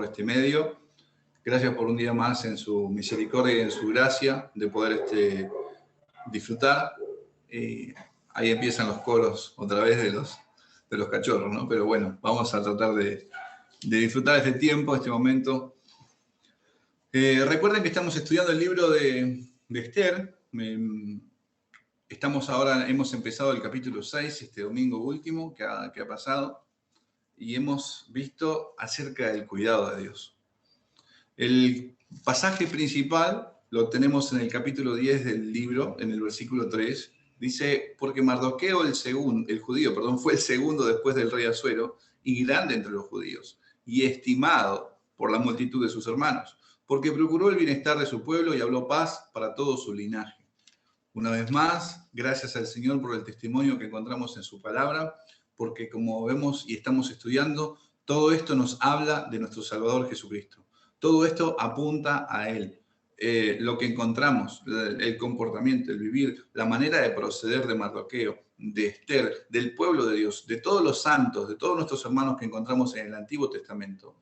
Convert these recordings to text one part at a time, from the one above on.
este medio. Gracias por un día más en su misericordia y en su gracia de poder disfrutar. Ahí empiezan los coros otra vez de los cachorros, ¿no? Pero bueno, vamos a tratar de disfrutar este tiempo, este momento. Recuerden que estamos estudiando el libro de Esther. Hemos empezado el capítulo 6, este domingo último que ha pasado, y hemos visto acerca del cuidado de Dios. El pasaje principal lo tenemos en el capítulo 10 del libro, en el versículo 3. Dice, porque Mardoqueo el judío, fue el segundo después del rey Asuero, y grande entre los judíos, y estimado por la multitud de sus hermanos, porque procuró el bienestar de su pueblo y habló paz para todo su linaje. Una vez más, gracias al Señor por el testimonio que encontramos en su palabra, porque como vemos y estamos estudiando, todo esto nos habla de nuestro Salvador Jesucristo. Todo esto apunta a Él. Lo que encontramos, el comportamiento, el vivir, la manera de proceder de Mardoqueo, de Esther, del pueblo de Dios, de todos los santos, de todos nuestros hermanos que encontramos en el Antiguo Testamento,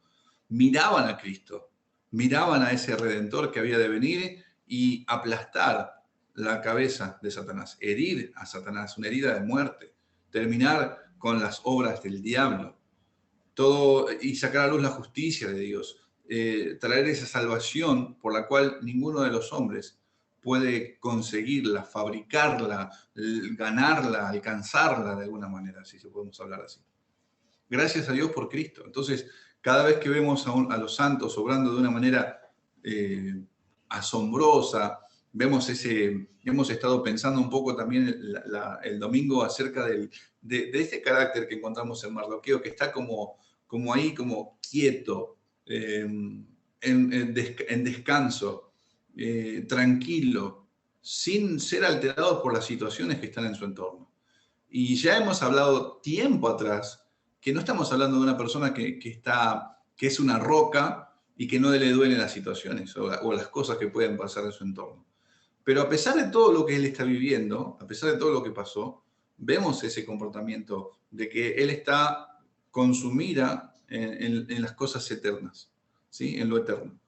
miraban a Cristo, miraban a ese Redentor que había de venir y aplastar la cabeza de Satanás, herir a Satanás, una herida de muerte, terminar con las obras del diablo, todo, y sacar a luz la justicia de Dios, traer esa salvación por la cual ninguno de los hombres puede conseguirla, fabricarla, ganarla, alcanzarla de alguna manera, si se podemos hablar así. Gracias a Dios por Cristo. Entonces, cada vez que vemos a los santos obrando de una manera asombrosa, hemos estado pensando un poco también el domingo acerca de este carácter que encontramos en Mardoqueo, que está como ahí, como quieto, en descanso, tranquilo, sin ser alterado por las situaciones que están en su entorno. Y ya hemos hablado tiempo atrás que no estamos hablando de una persona que es una roca y que no le duelen las situaciones o las cosas que pueden pasar en su entorno. Pero a pesar de todo lo que él está viviendo, a pesar de todo lo que pasó, vemos ese comportamiento de que él está con su mira en las cosas eternas, ¿sí? En lo eterno.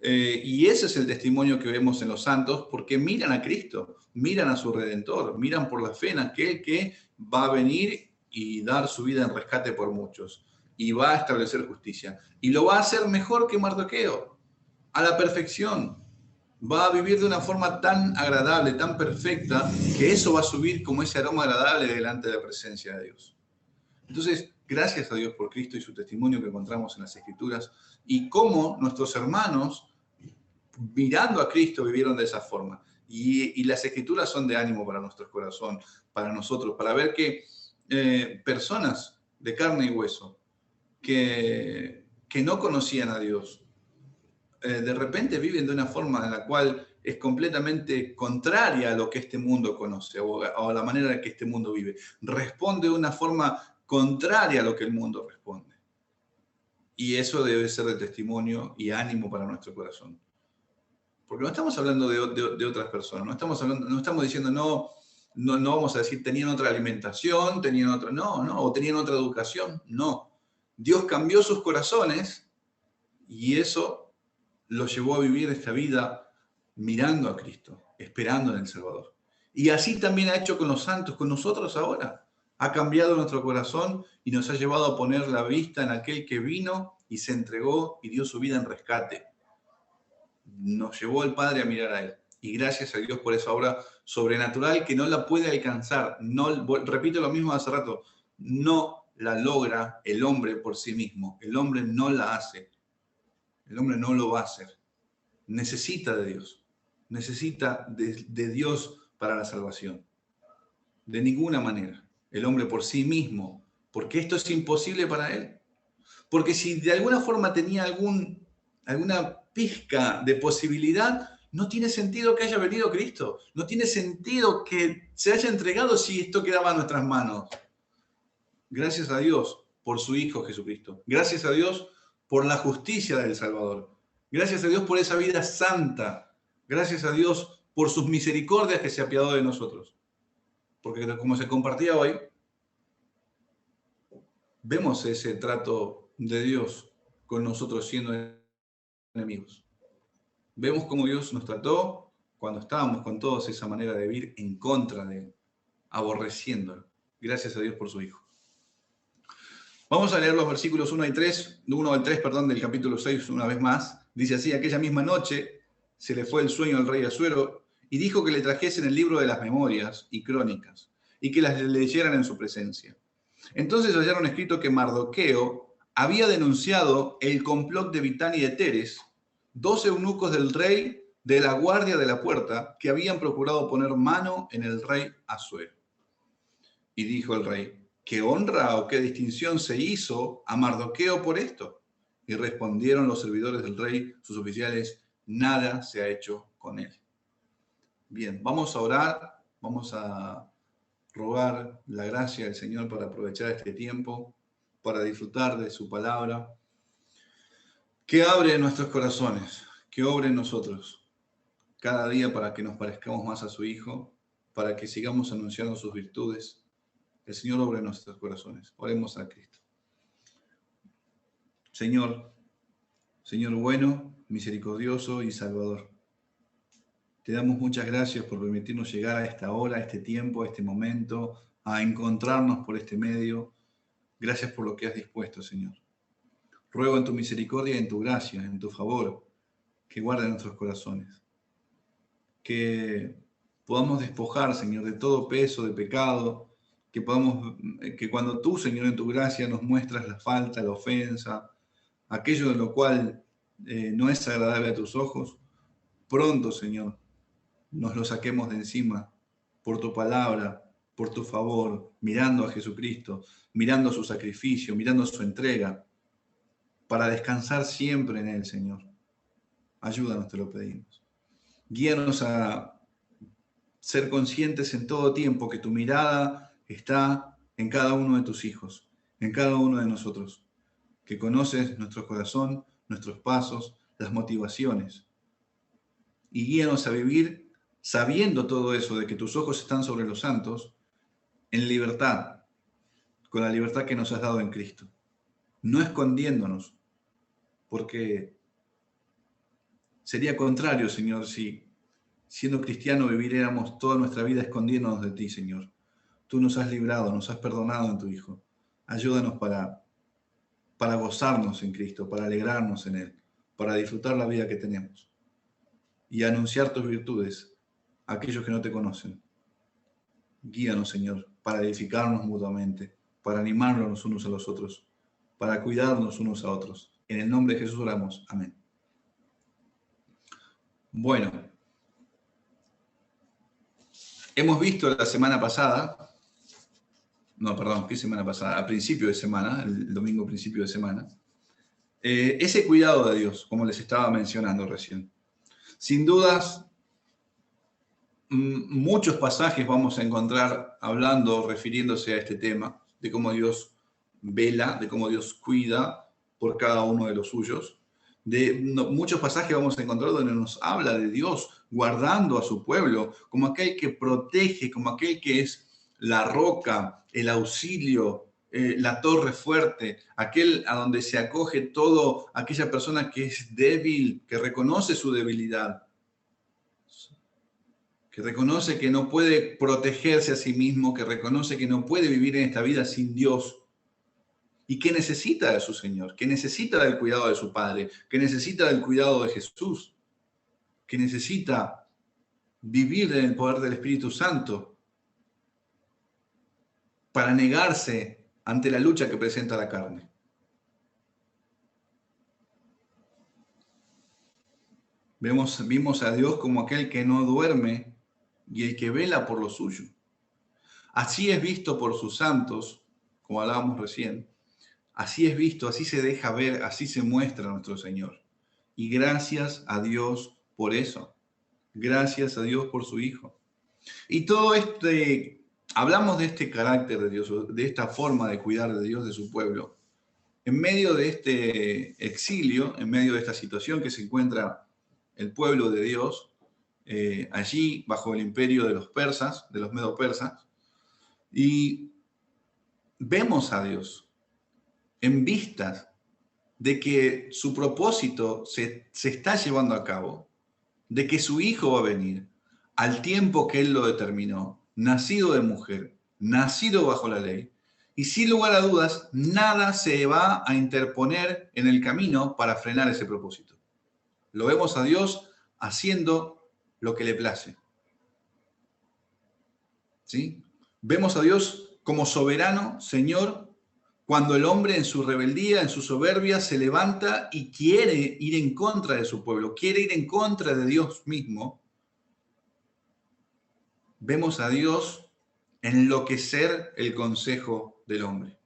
Y ese es el testimonio que vemos en los santos, porque miran a Cristo, miran a su Redentor, miran por la fe en aquel que va a venir y dar su vida en rescate por muchos, y va a establecer justicia. Y lo va a hacer mejor que Mardoqueo, a la perfección. Va a vivir de una forma tan agradable, tan perfecta, que eso va a subir como ese aroma agradable delante de la presencia de Dios. Entonces, gracias a Dios por Cristo y su testimonio que encontramos en las Escrituras, y cómo nuestros hermanos, mirando a Cristo, vivieron de esa forma. Y las Escrituras son de ánimo para nuestro corazón, para nosotros, para ver que personas de carne y hueso que no conocían a Dios, de repente viven de una forma en la cual es completamente contraria a lo que este mundo conoce o a la manera en que este mundo vive. Responde de una forma contraria a lo que el mundo responde. Y eso debe ser de testimonio y ánimo para nuestro corazón. Porque no estamos hablando de otras personas, no estamos diciendo no vamos a decir tenían otra alimentación, tenían otra, o tenían otra educación, no. Dios cambió sus corazones y eso lo llevó a vivir esta vida mirando a Cristo, esperando en el Salvador. Y así también ha hecho con los santos, con nosotros ahora. Ha cambiado nuestro corazón y nos ha llevado a poner la vista en aquel que vino y se entregó y dio su vida en rescate. Nos llevó el Padre a mirar a Él. Y gracias a Dios por esa obra sobrenatural que no la puede alcanzar. Repito lo mismo de hace rato, no la logra el hombre por sí mismo. El hombre no la hace. El hombre no lo va a hacer. Necesita de Dios. Necesita de Dios para la salvación. De ninguna manera. El hombre por sí mismo. Porque esto es imposible para él. Porque si de alguna forma tenía alguna pizca de posibilidad, no tiene sentido que haya venido Cristo. No tiene sentido que se haya entregado si esto quedaba en nuestras manos. Gracias a Dios por su Hijo Jesucristo. Gracias a Dios por la justicia del Salvador. Gracias a Dios por esa vida santa. Gracias a Dios por sus misericordias que se apiadó de nosotros. Porque como se compartía hoy, vemos ese trato de Dios con nosotros siendo enemigos. Vemos cómo Dios nos trató cuando estábamos con todos esa manera de vivir en contra de Él, aborreciéndolo. Gracias a Dios por su Hijo. Vamos a leer los versículos 1 al 3 del capítulo 6 una vez más. Dice así: aquella misma noche se le fue el sueño al rey Asuero y dijo que le trajesen el libro de las memorias y crónicas y que las leyeran en su presencia. Entonces hallaron escrito que Mardoqueo había denunciado el complot de Bigtán y de Teres, 2 eunucos del rey de la guardia de la puerta, que habían procurado poner mano en el rey Asuero. Y dijo el rey: ¿qué honra o qué distinción se hizo a Mardoqueo por esto? Y respondieron los servidores del rey, sus oficiales: nada se ha hecho con él. Bien, vamos a orar, vamos a rogar la gracia del Señor para aprovechar este tiempo, para disfrutar de su palabra, que abre nuestros corazones, que obre en nosotros cada día para que nos parezcamos más a su Hijo, para que sigamos anunciando sus virtudes. El Señor obre en nuestros corazones. Oremos a Cristo. Señor bueno, misericordioso y salvador, te damos muchas gracias por permitirnos llegar a esta hora, a este tiempo, a este momento, a encontrarnos por este medio. Gracias por lo que has dispuesto, Señor. Ruego en tu misericordia y en tu gracia, en tu favor, que guarde nuestros corazones. Que podamos despojar, Señor, de todo peso, de pecado, que cuando tú, Señor, en tu gracia nos muestras la falta, la ofensa, aquello de lo cual no es agradable a tus ojos, pronto, Señor, nos lo saquemos de encima por tu palabra, por tu favor, mirando a Jesucristo, mirando su sacrificio, mirando su entrega, para descansar siempre en Él, Señor. Ayúdanos, te lo pedimos. Guíanos a ser conscientes en todo tiempo que tu mirada está en cada uno de tus hijos, en cada uno de nosotros, que conoces nuestro corazón, nuestros pasos, las motivaciones. Y guíanos a vivir sabiendo todo eso, de que tus ojos están sobre los santos, en libertad, con la libertad que nos has dado en Cristo. No escondiéndonos, porque sería contrario, Señor, si siendo cristiano viviéramos toda nuestra vida escondiéndonos de ti, Señor. Tú nos has librado, nos has perdonado en tu Hijo. Ayúdanos para gozarnos en Cristo, para alegrarnos en Él, para disfrutar la vida que tenemos y anunciar tus virtudes a aquellos que no te conocen. Guíanos, Señor, para edificarnos mutuamente, para animarnos los unos a los otros, para cuidarnos unos a otros. En el nombre de Jesús oramos. Amén. Bueno, hemos visto la semana pasada, ¿qué semana pasada? A principio de semana, el domingo principio de semana, ese cuidado de Dios, como les estaba mencionando recién. Sin dudas, muchos pasajes vamos a encontrar hablando, refiriéndose a este tema, de cómo Dios vela, de cómo Dios cuida por cada uno de los suyos. Muchos pasajes vamos a encontrar donde nos habla de Dios guardando a su pueblo, como aquel que protege, como aquel que es la roca, el auxilio, la torre fuerte, aquel a donde se acoge todo, aquella persona que es débil, que reconoce su debilidad, que reconoce que no puede protegerse a sí mismo, que reconoce que no puede vivir en esta vida sin Dios y que necesita de su Señor, que necesita del cuidado de su Padre, que necesita del cuidado de Jesús, que necesita vivir en el poder del Espíritu Santo para negarse ante la lucha que presenta la carne. Vimos a Dios como aquel que no duerme y el que vela por lo suyo. Así es visto por sus santos, como hablábamos recién. Así es visto, así se deja ver, así se muestra nuestro Señor. Y gracias a Dios por eso. Gracias a Dios por su Hijo. Y todo hablamos de este carácter de Dios, de esta forma de cuidar de Dios, de su pueblo, en medio de este exilio, en medio de esta situación que se encuentra el pueblo de Dios, allí bajo el imperio de los persas, de los medo-persas, y vemos a Dios en vistas de que su propósito se está llevando a cabo, de que su hijo va a venir al tiempo que él lo determinó, nacido de mujer, nacido bajo la ley, y sin lugar a dudas, nada se va a interponer en el camino para frenar ese propósito. Lo vemos a Dios haciendo lo que le place. ¿Sí? Vemos a Dios como soberano, Señor, cuando el hombre en su rebeldía, en su soberbia, se levanta y quiere ir en contra de su pueblo, quiere ir en contra de Dios mismo. Vemos a Dios enloquecer el consejo del hombre.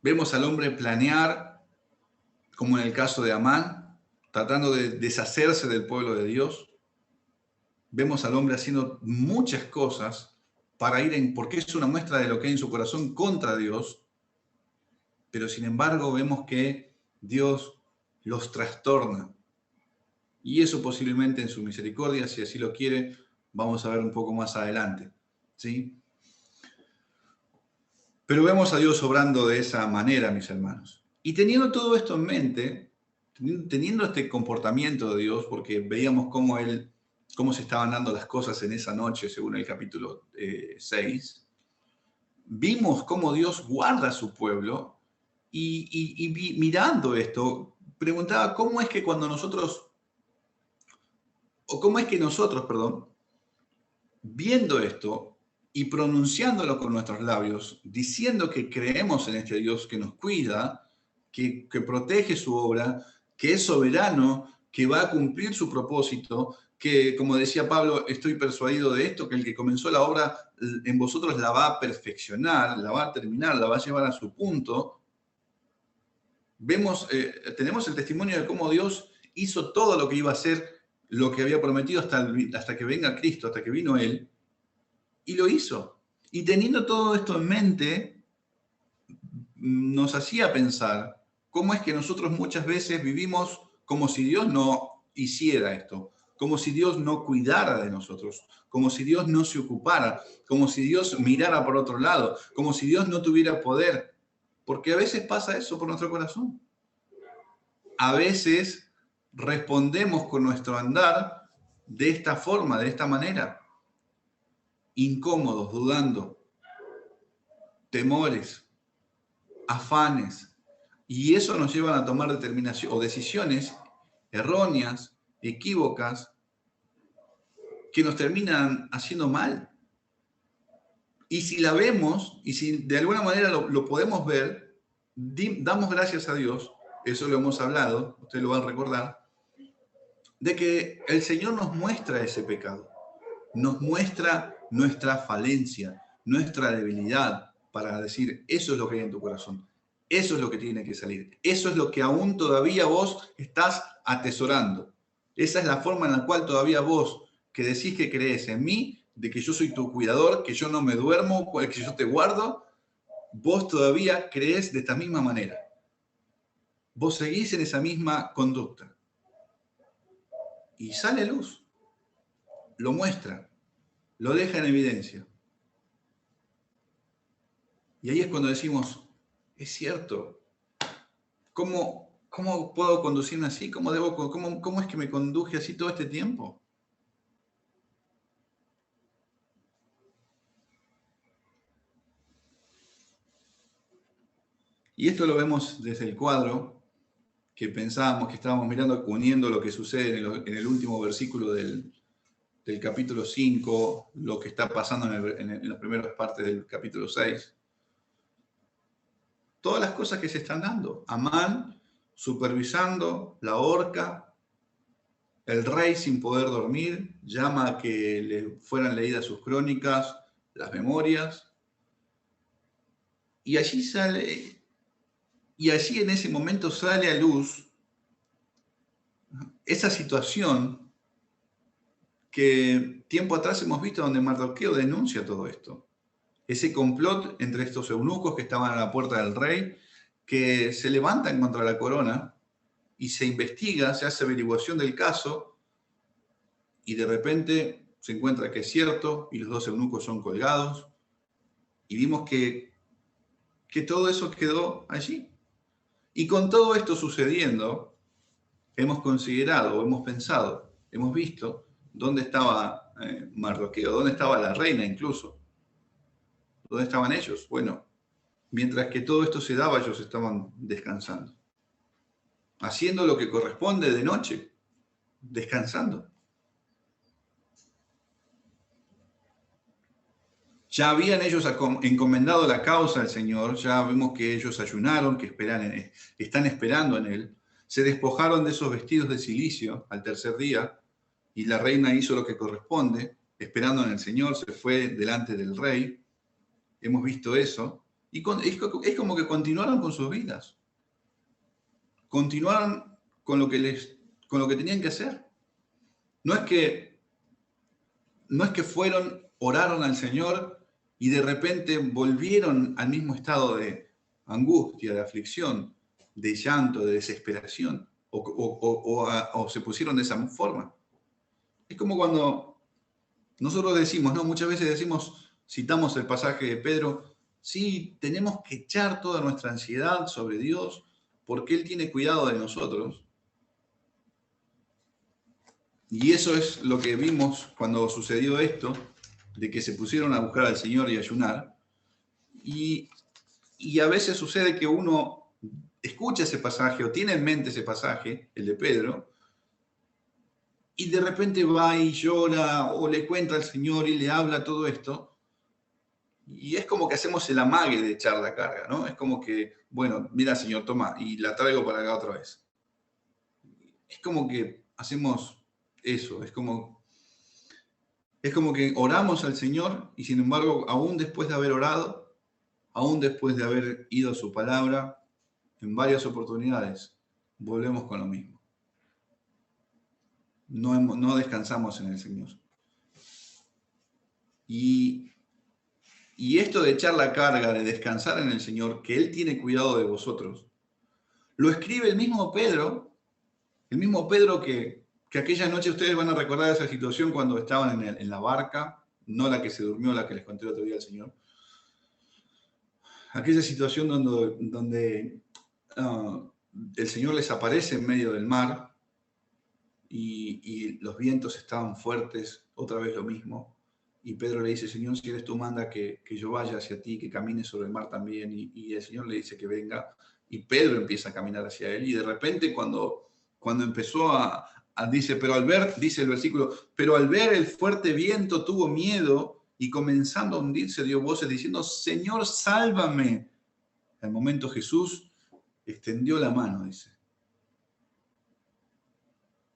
Vemos al hombre planear, como en el caso de Amán, tratando de deshacerse del pueblo de Dios. Vemos al hombre haciendo muchas cosas para ir en, porque es una muestra de lo que hay en su corazón contra Dios, pero sin embargo vemos que Dios los trastorna. Y eso posiblemente en su misericordia, si así lo quiere, vamos a ver un poco más adelante, ¿sí? Pero vemos a Dios obrando de esa manera, mis hermanos. Y teniendo todo esto en mente, teniendo este comportamiento de Dios, porque veíamos cómo se estaban dando las cosas en esa noche, según el capítulo 6, vimos cómo Dios guarda a su pueblo y mirando esto, preguntaba cómo es que nosotros, viendo esto y pronunciándolo con nuestros labios, diciendo que creemos en este Dios que nos cuida, que protege su obra, que es soberano, que va a cumplir su propósito, que, como decía Pablo, estoy persuadido de esto, que el que comenzó la obra en vosotros la va a perfeccionar, la va a terminar, la va a llevar a su punto. Tenemos el testimonio de cómo Dios hizo todo lo que iba a hacer, lo que había prometido hasta que venga Cristo, hasta que vino Él, y lo hizo. Y teniendo todo esto en mente, nos hacía pensar cómo es que nosotros muchas veces vivimos como si Dios no hiciera esto, como si Dios no cuidara de nosotros, como si Dios no se ocupara, como si Dios mirara por otro lado, como si Dios no tuviera poder. Porque a veces pasa eso por nuestro corazón. A veces respondemos con nuestro andar de esta forma, de esta manera, incómodos, dudando, temores, afanes, y eso nos lleva a tomar determinaciones o decisiones erróneas, equívocas, que nos terminan haciendo mal. Y si la vemos, y si de alguna manera lo podemos ver, damos gracias a Dios, eso lo hemos hablado, ustedes lo van a recordar, de que el Señor nos muestra ese pecado, nos muestra nuestra falencia, nuestra debilidad, para decir, eso es lo que hay en tu corazón, eso es lo que tiene que salir, eso es lo que aún todavía vos estás atesorando. Esa es la forma en la cual todavía vos, que decís que crees en mí, de que yo soy tu cuidador, que yo no me duermo, que yo te guardo, vos todavía crees de esta misma manera. Vos seguís en esa misma conducta. Y sale a luz, lo muestra, lo deja en evidencia. Y ahí es cuando decimos, es cierto, ¿cómo puedo conducirme así? ¿Cómo es que me conduje así todo este tiempo? Y esto lo vemos desde el cuadro que pensábamos que estábamos mirando, uniendo lo que sucede en el último versículo del capítulo 5, lo que está pasando en las primeras partes del capítulo 6. Todas las cosas que se están dando. Amán supervisando la horca, el rey sin poder dormir, llama a que le fueran leídas sus crónicas, las memorias, y allí en ese momento sale a luz esa situación que tiempo atrás hemos visto donde Mardoqueo denuncia todo esto. Ese complot entre estos eunucos que estaban a la puerta del rey, que se levantan contra la corona y se investiga, se hace averiguación del caso y de repente se encuentra que es cierto y los dos eunucos son colgados y vimos que todo eso quedó allí. Y con todo esto sucediendo, hemos considerado, hemos pensado, hemos visto dónde estaba Mardoqueo, dónde estaba la reina incluso, dónde estaban ellos. Bueno, mientras que todo esto se daba, ellos estaban descansando, haciendo lo que corresponde de noche, descansando. Ya habían ellos encomendado la causa al Señor, ya vemos que ellos ayunaron, que están esperando en Él. Se despojaron de esos vestidos de cilicio al tercer día y la reina hizo lo que corresponde, esperando en el Señor, se fue delante del rey. Hemos visto eso. Y es como que continuaron con sus vidas. Continuaron con lo que tenían que hacer. No es que fueron, oraron al Señor y de repente volvieron al mismo estado de angustia, de aflicción, de llanto, de desesperación, o se pusieron de esa forma. Es como cuando nosotros decimos, ¿no? Muchas veces decimos, citamos el pasaje de Pedro, sí, tenemos que echar toda nuestra ansiedad sobre Dios porque Él tiene cuidado de nosotros. Y eso es lo que vimos cuando sucedió esto, de que se pusieron a buscar al Señor y a ayunar. Y a veces sucede que uno escucha ese pasaje o tiene en mente ese pasaje, el de Pedro, y de repente va y llora o le cuenta al Señor y le habla todo esto. Y es como que hacemos el amague de echar la carga, ¿no? Es como que, bueno, mira, Señor, toma, y la traigo para acá otra vez. Es como que hacemos eso, es como que oramos al Señor y sin embargo, aún después de haber orado, aún después de haber ido a su palabra, en varias oportunidades, volvemos con lo mismo. No descansamos en el Señor. Y esto de echar la carga, de descansar en el Señor, que Él tiene cuidado de vosotros, lo escribe el mismo Pedro que aquella noche ustedes van a recordar esa situación cuando estaban en la barca, no la que se durmió, la que les conté el otro día al Señor. Aquella situación donde el Señor les aparece en medio del mar y los vientos estaban fuertes, otra vez lo mismo. Y Pedro le dice, Señor, si eres tú, manda que yo vaya hacia ti, que camine sobre el mar también. Y el Señor le dice que venga. Y Pedro empieza a caminar hacia él. Y de repente cuando empezó dice, dice el versículo, pero al ver el fuerte viento tuvo miedo y comenzando a hundirse dio voces diciendo, Señor, sálvame. Al momento Jesús extendió la mano, dice.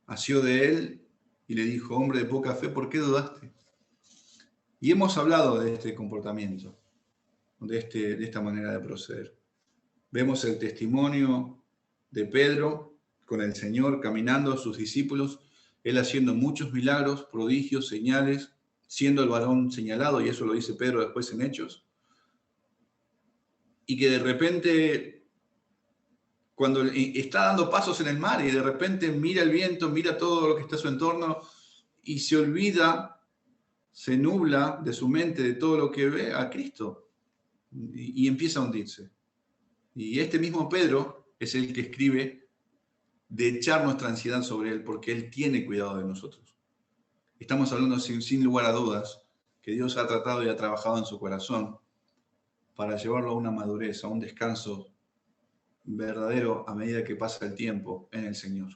Asió de él y le dijo, hombre de poca fe, ¿por qué dudaste? Y hemos hablado de este comportamiento, de esta manera de proceder. Vemos el testimonio de Pedro con el Señor caminando a sus discípulos, él haciendo muchos milagros, prodigios, señales, siendo el varón señalado, y eso lo dice Pedro después en Hechos, y que de repente, cuando está dando pasos en el mar y de repente mira el viento, mira todo lo que está a su entorno y se olvida, se nubla de su mente de todo lo que ve a Cristo y empieza a hundirse. Y este mismo Pedro es el que escribe de echar nuestra ansiedad sobre Él porque Él tiene cuidado de nosotros. Estamos hablando sin lugar a dudas que Dios ha tratado y ha trabajado en su corazón para llevarlo a una madurez, a un descanso verdadero a medida que pasa el tiempo en el Señor.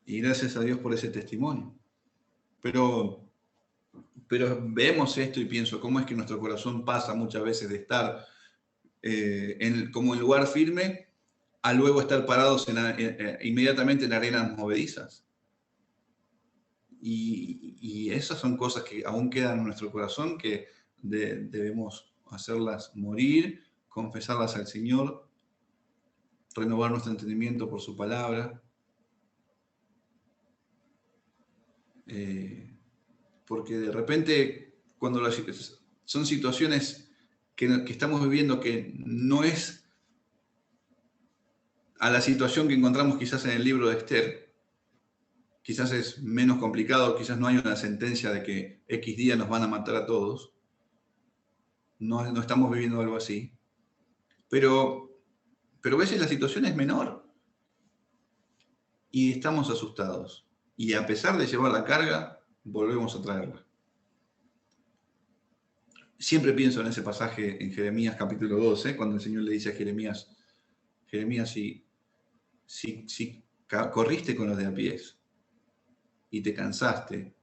Y gracias a Dios por ese testimonio. Pero vemos esto y pienso, ¿cómo es que nuestro corazón pasa muchas veces de estar como en lugar firme a luego estar parados inmediatamente en arenas movedizas? Y esas son cosas que aún quedan en nuestro corazón que debemos hacerlas morir, confesarlas al Señor, renovar nuestro entendimiento por su palabra. Porque de repente, cuando son situaciones que estamos viviendo que no es a la situación que encontramos quizás en el libro de Esther, quizás es menos complicado, quizás no hay una sentencia de que X día nos van a matar a todos, no estamos viviendo algo así, pero Pero a veces la situación es menor y estamos asustados. Y a pesar de llevar la carga, volvemos a traerla. Siempre pienso en ese pasaje en Jeremías capítulo 12, cuando el Señor le dice a Jeremías, si corriste con los de a pies y te cansaste,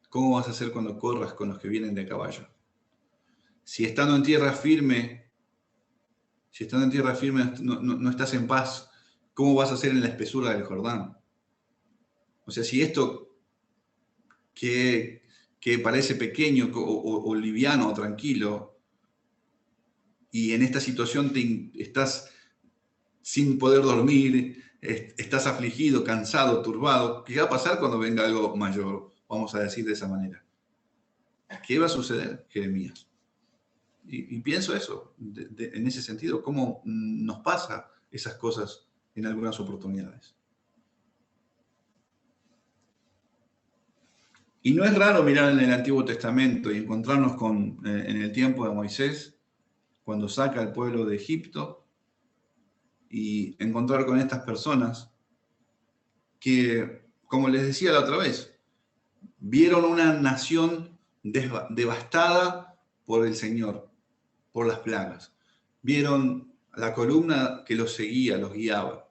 ¿cómo vas a hacer cuando corras con los que vienen de a caballo? Si estando en tierra firme no estás en paz, ¿cómo vas a hacer en la espesura del Jordán? O sea, si esto que parece pequeño o liviano o tranquilo, y en esta situación estás sin poder dormir, estás afligido, cansado, turbado, ¿qué va a pasar cuando venga algo mayor? Vamos a decir de esa manera. ¿Qué va a suceder, Jeremías? Y pienso eso, en ese sentido, cómo nos pasa esas cosas en algunas oportunidades. Y no es raro mirar en el Antiguo Testamento y encontrarnos en el tiempo de Moisés, cuando saca al pueblo de Egipto, y encontrar con estas personas que, como les decía la otra vez, vieron una nación devastada por el Señor, por las plagas. Vieron la columna que los seguía, los guiaba.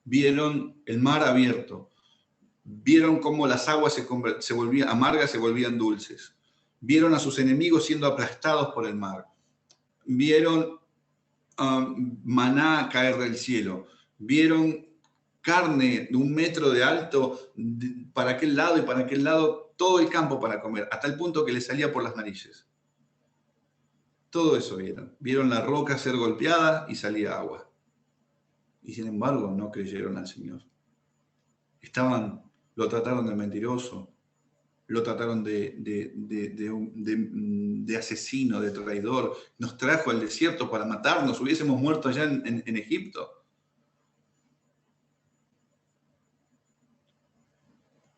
Vieron el mar abierto. Vieron cómo las aguas se volvían amargas, se volvían dulces. Vieron a sus enemigos siendo aplastados por el mar. Vieron maná caer del cielo. Vieron carne de 1 metro de alto para aquel lado y para aquel lado, todo el campo para comer, hasta el punto que les salía por las narices. Todo eso vieron. Vieron la roca ser golpeada y salía agua. Y sin embargo no creyeron al Señor. Lo trataron de mentiroso, lo trataron de asesino, de traidor. Nos trajo al desierto para matarnos, hubiésemos muerto allá en Egipto.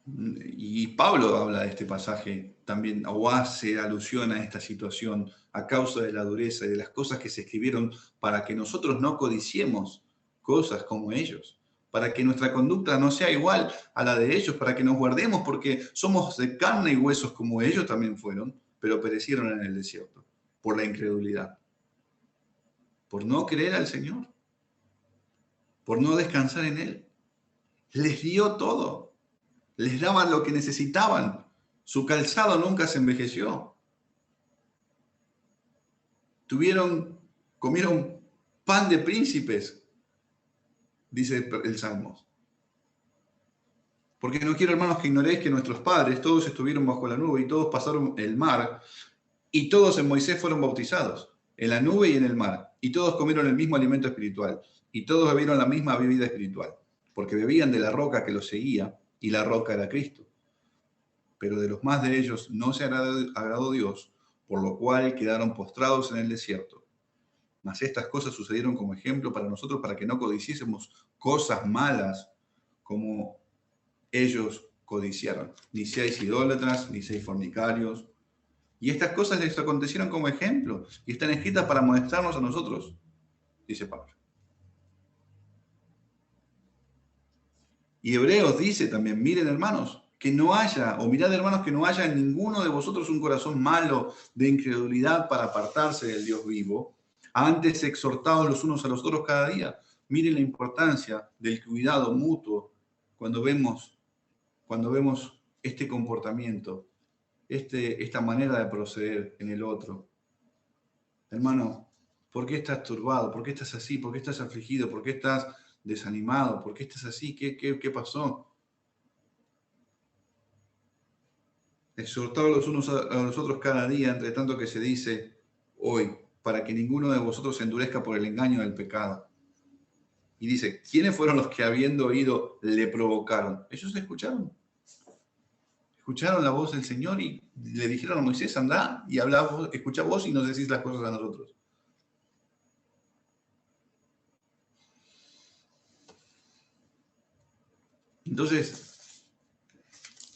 Y Pablo habla de este pasaje también, o hace alusión a esta situación a causa de la dureza y de las cosas que se escribieron para que nosotros no codiciemos cosas como ellos, para que nuestra conducta no sea igual a la de ellos, para que nos guardemos porque somos de carne y huesos como ellos también fueron, pero perecieron en el desierto por la incredulidad, por no creer al Señor, por no descansar en Él. Les dio todo. Les daban lo que necesitaban. Su calzado nunca se envejeció. Comieron pan de príncipes, dice el Salmo. Porque no quiero, hermanos, que ignoréis que nuestros padres todos estuvieron bajo la nube y todos pasaron el mar y todos en Moisés fueron bautizados, en la nube y en el mar. Y todos comieron el mismo alimento espiritual y todos bebieron la misma bebida espiritual, porque bebían de la roca que los seguía y la roca era Cristo. Pero de los más de ellos no se agradó Dios, por lo cual quedaron postrados en el desierto. Mas estas cosas sucedieron como ejemplo para nosotros, para que no codiciésemos cosas malas como ellos codiciaron. Ni seáis idólatras, ni seáis fornicarios. Y estas cosas les acontecieron como ejemplo y están escritas para molestarnos a nosotros, dice Pablo. Y Hebreos dice también, miren hermanos, que no haya, o mirad hermanos, que no haya en ninguno de vosotros un corazón malo de incredulidad para apartarse del Dios vivo, antes exhortados los unos a los otros cada día. Miren la importancia del cuidado mutuo cuando vemos este comportamiento, esta manera de proceder en el otro. Hermano, ¿por qué estás turbado? ¿Por qué estás así? ¿Por qué estás afligido? ¿Por qué estás desanimado? ¿Por qué estás así? ¿Qué pasó? Exhortados los unos a los otros cada día, entre tanto que se dice hoy, para que ninguno de vosotros se endurezca por el engaño del pecado. Y dice, ¿quiénes fueron los que habiendo oído le provocaron? Ellos escucharon. Escucharon la voz del Señor y le dijeron a Moisés, anda y habla, escucha vos y nos decís las cosas a nosotros. Entonces,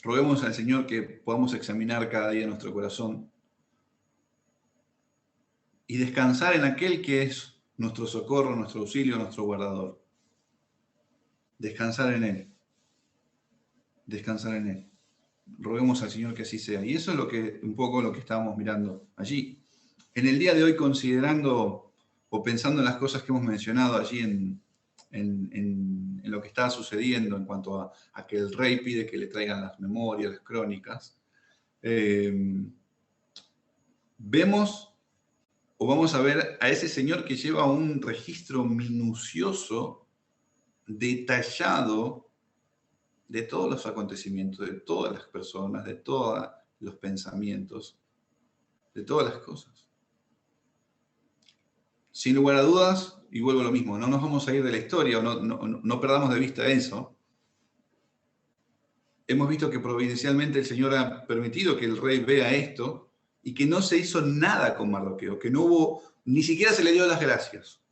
roguemos al Señor que podamos examinar cada día nuestro corazón y descansar en aquel que es nuestro socorro, nuestro auxilio, nuestro guardador. Descansar en Él. Descansar en Él. Roguemos al Señor que así sea. Y eso es un poco lo que estábamos mirando allí. En el día de hoy, considerando o pensando en las cosas que hemos mencionado allí en lo que está sucediendo en cuanto a que el rey pide que le traigan las memorias, las crónicas, vemos o vamos a ver a ese señor que lleva un registro minucioso, detallado, de todos los acontecimientos, de todas las personas, de todos los pensamientos, de todas las cosas. Sin lugar a dudas, y vuelvo a lo mismo, no nos vamos a ir de la historia, o no perdamos de vista eso. Hemos visto que providencialmente el Señor ha permitido que el rey vea esto y que no se hizo nada con Mardoqueo, que no hubo, ni siquiera se le dio las gracias.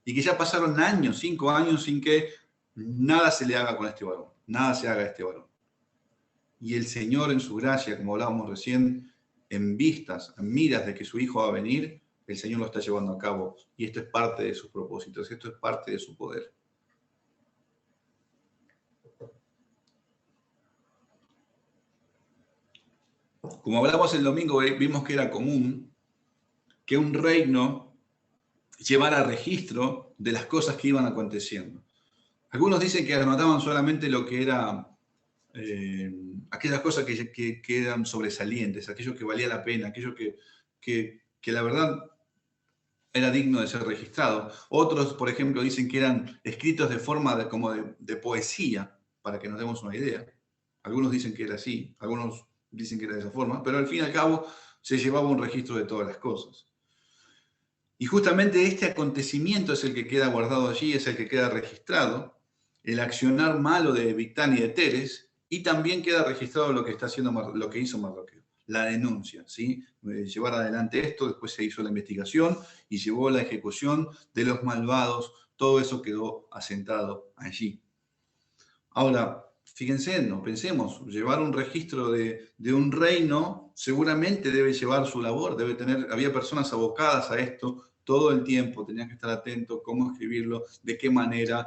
Y que ya pasaron años, 5 años, sin que nada se le haga con este varón, nada se haga a este varón. Y el Señor en su gracia, como hablábamos recién, en vistas, en miras de que su hijo va a venir, el Señor lo está llevando a cabo. Y esto es parte de sus propósitos, esto es parte de su poder. Como hablamos el domingo, vimos que era común que un reino llevara registro de las cosas que iban aconteciendo. Algunos dicen que anotaban solamente lo que era aquellas cosas que eran sobresalientes, aquello que valía la pena, aquello que la verdad era digno de ser registrado. Otros, por ejemplo, dicen que eran escritos de forma como de poesía, para que nos demos una idea. Algunos dicen que era así, algunos dicen que era de esa forma, pero al fin y al cabo se llevaba un registro de todas las cosas. Y justamente este acontecimiento es el que queda guardado allí, es el que queda registrado, el accionar malo de Bigtán y de Teres, y también queda registrado lo que está haciendo, lo que hizo Mardoqueo, la denuncia, ¿sí? Llevar adelante esto, después se hizo la investigación y llevó la ejecución de los malvados, todo eso quedó asentado allí. Ahora, fíjense, no pensemos, llevar un registro de un reino seguramente debe llevar su labor, había personas abocadas a esto todo el tiempo, tenían que estar atentos, cómo escribirlo, de qué manera,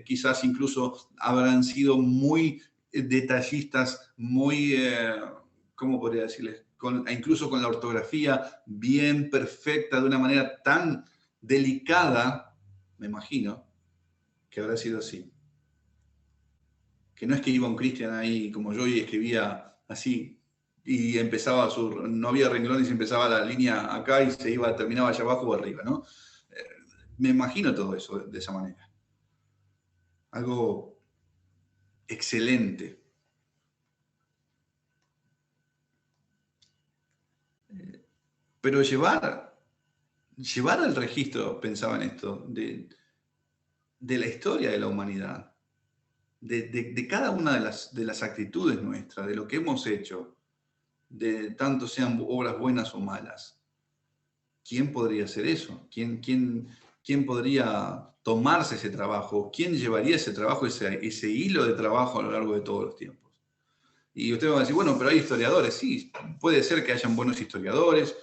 quizás incluso habrán sido muy detallistas, muy, ¿cómo podría decirles? Incluso con la ortografía bien perfecta, de una manera tan delicada, me imagino, que habrá sido así. Que no es que iba un Cristian ahí como yo y escribía así y empezaba no había renglones y empezaba la línea acá y terminaba allá abajo o arriba, ¿no? Me imagino todo eso de esa manera. Algo excelente. Pero llevar el registro, pensaba en esto, de la historia de la humanidad, de cada una de las actitudes nuestras, de lo que hemos hecho, de tanto sean obras buenas o malas. ¿Quién podría hacer eso? ¿Quién podría tomarse ese trabajo? ¿Quién llevaría ese trabajo, ese hilo de trabajo a lo largo de todos los tiempos? Y usted va a decir, bueno, pero hay historiadores. Sí, puede ser que hayan buenos historiadores,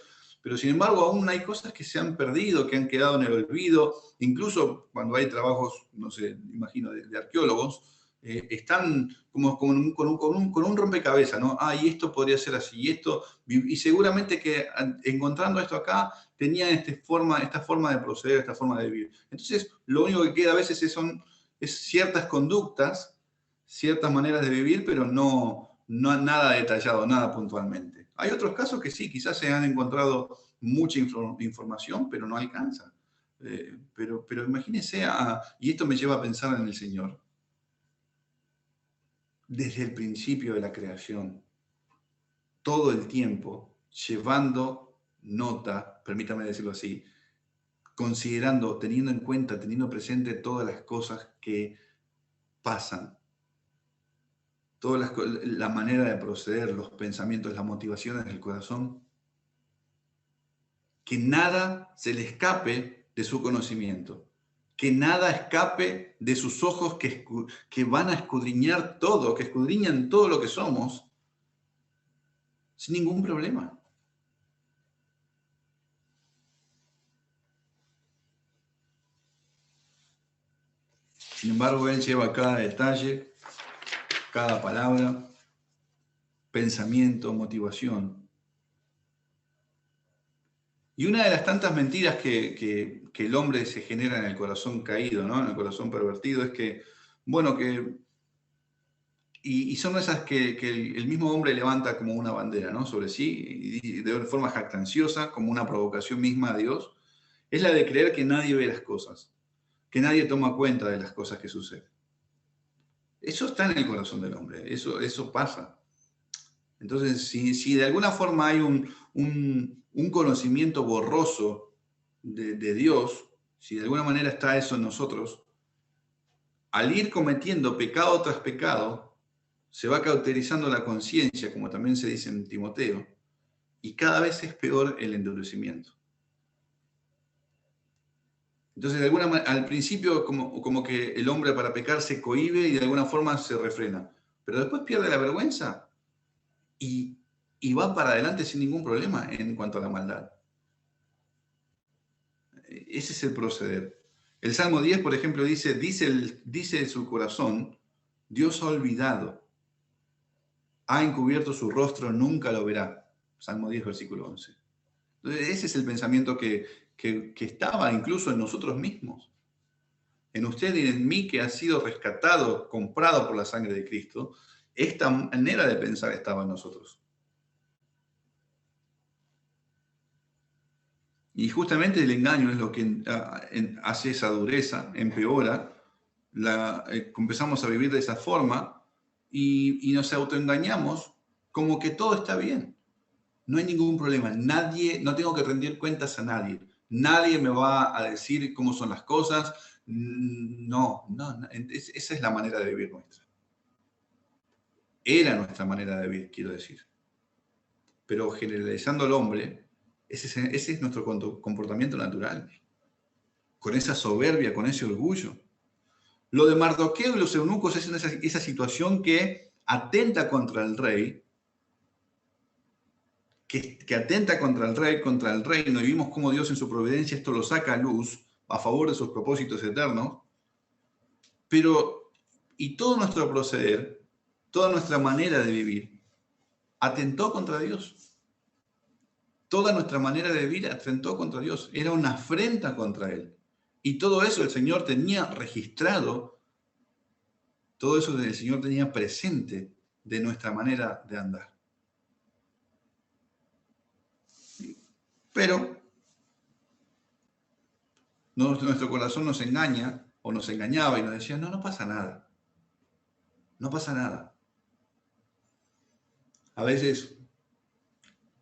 pero sin embargo aún hay cosas que se han perdido, que han quedado en el olvido. Incluso cuando hay trabajos, no sé, imagino, de arqueólogos, están como con un rompecabezas, ¿no? Y esto podría ser así, y seguramente que encontrando esto acá, tenían esta forma de proceder, esta forma de vivir. Entonces, lo único que queda a veces es ciertas conductas, ciertas maneras de vivir, pero no nada detallado, nada puntualmente. Hay otros casos que sí, quizás se han encontrado mucha información, pero no alcanza. Pero imagínense, y esto me lleva a pensar en el Señor. Desde el principio de la creación, todo el tiempo, llevando nota, permítame decirlo así, considerando, teniendo en cuenta, teniendo presente todas las cosas que pasan, toda la manera de proceder, los pensamientos, las motivaciones del corazón, que nada se le escape de su conocimiento, que nada escape de sus ojos que van a escudriñar todo, que escudriñan todo lo que somos, sin ningún problema. Sin embargo, Él lleva cada detalle, cada palabra, pensamiento, motivación. Y una de las tantas mentiras que el hombre se genera en el corazón caído, ¿no? En el corazón pervertido, es que, bueno, y son esas que el mismo hombre levanta como una bandera, ¿no? Sobre sí, y de forma jactanciosa, como una provocación misma a Dios, es la de creer que nadie ve las cosas, que nadie toma cuenta de las cosas que suceden. Eso está en el corazón del hombre, eso pasa. Entonces, si de alguna forma hay un conocimiento borroso de Dios, si de alguna manera está eso en nosotros, al ir cometiendo pecado tras pecado, se va cauterizando la conciencia, como también se dice en Timoteo, y cada vez es peor el endurecimiento. Entonces, de alguna manera, al principio como que el hombre para pecar se cohíbe y de alguna forma se refrena, pero después pierde la vergüenza y va para adelante sin ningún problema en cuanto a la maldad. Ese es el proceder. El Salmo 10, por ejemplo, dice su corazón, Dios ha olvidado, ha encubierto su rostro, nunca lo verá. Salmo 10, versículo 11. Entonces, ese es el pensamiento que estaba incluso en nosotros mismos. En usted y en mí, que ha sido rescatado, comprado por la sangre de Cristo, esta manera de pensar estaba en nosotros. Y justamente el engaño es lo que hace esa dureza, empeora, empezamos a vivir de esa forma y nos autoengañamos como que todo está bien. No hay ningún problema. No tengo que rendir cuentas a nadie. Nadie me va a decir cómo son las cosas. No. Esa es la manera de vivir nuestra. Era nuestra manera de vivir, quiero decir. Pero generalizando al hombre, ese es nuestro comportamiento natural. Con esa soberbia, con ese orgullo. Lo de Mardoqueo y los eunucos es esa situación que atenta contra el rey, que atenta contra el rey, contra el reino, y vimos cómo Dios en su providencia esto lo saca a luz a favor de sus propósitos eternos, pero, y todo nuestro proceder, toda nuestra manera de vivir, atentó contra Dios. Toda nuestra manera de vivir atentó contra Dios, era una afrenta contra Él. Y todo eso el Señor tenía registrado, todo eso el Señor tenía presente de nuestra manera de andar. Pero nuestro corazón nos engaña o nos engañaba y nos decía, no pasa nada. No pasa nada. A veces,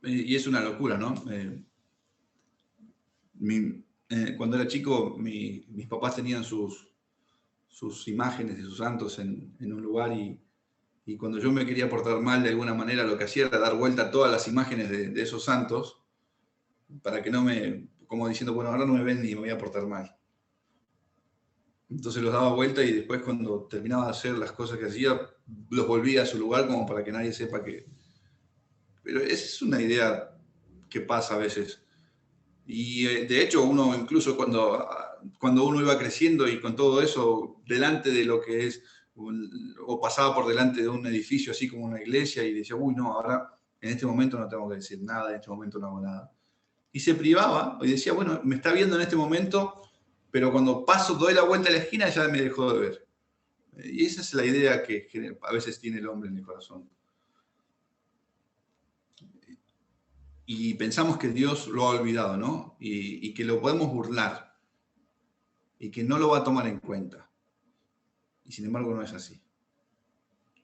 y es una locura, ¿no? Cuando era chico, mis papás tenían sus imágenes de sus santos en un lugar y cuando yo me quería portar mal de alguna manera, lo que hacía era dar vuelta a todas las imágenes de esos santos para que no como diciendo, bueno, ahora no me ven ni me voy a portar mal. Entonces los daba vuelta y después cuando terminaba de hacer las cosas que hacía, los volvía a su lugar como para que nadie sepa que... Pero esa es una idea que pasa a veces. Y de hecho uno incluso cuando uno iba creciendo y con todo eso delante de lo que es, o pasaba por delante de un edificio así como una iglesia y decía, uy, no, ahora en este momento no tengo que decir nada, en este momento no hago nada. Y se privaba y decía, bueno, me está viendo en este momento, pero cuando paso, doy la vuelta a la esquina, ya me dejó de ver. Y esa es la idea que a veces tiene el hombre en el corazón. Y pensamos que Dios lo ha olvidado, ¿no? Y que lo podemos burlar y que no lo va a tomar en cuenta. Y sin embargo no es así.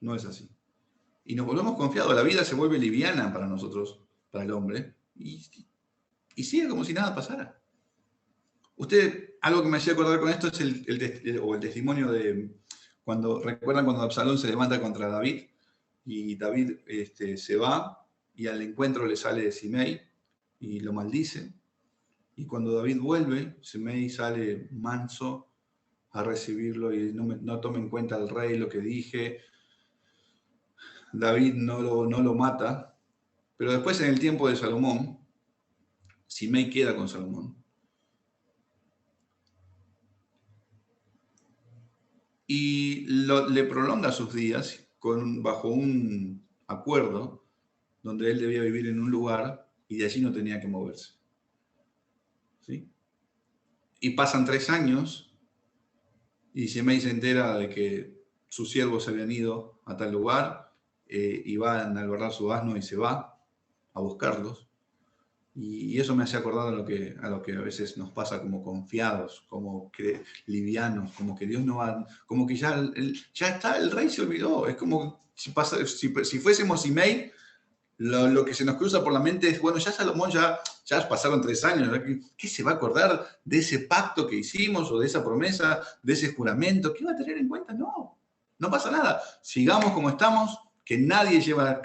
No es así. Y nos volvemos confiados, la vida se vuelve liviana para nosotros, para el hombre, y sigue como si nada pasara. Usted, algo que me hacía acordar con esto es el testimonio de recuerdan cuando Absalón se levanta contra David y David se va y al encuentro le sale Simei y lo maldice. Y cuando David vuelve, Simei sale manso a recibirlo y no toma en cuenta al rey lo que dije. David no lo mata, pero después en el tiempo de Salomón, Simei queda con Salomón. y le prolonga sus días bajo un acuerdo donde él debía vivir en un lugar y de allí no tenía que moverse. ¿Sí? Y pasan 3 años y Shimei se entera de que sus siervos se habían ido a tal lugar y van a agarrar su asno y se va a buscarlos. Y eso me hace acordar a lo que a veces nos pasa como confiados, como que livianos, como que Dios no va, como que ya está, el rey se olvidó. Es como si fuésemos Shimei, lo que se nos cruza por la mente es, bueno, ya Salomón ya pasaron 3 años, ¿qué se va a acordar de ese pacto que hicimos o de esa promesa, de ese juramento? ¿Qué va a tener en cuenta? No, no pasa nada. Sigamos como estamos, que nadie lleva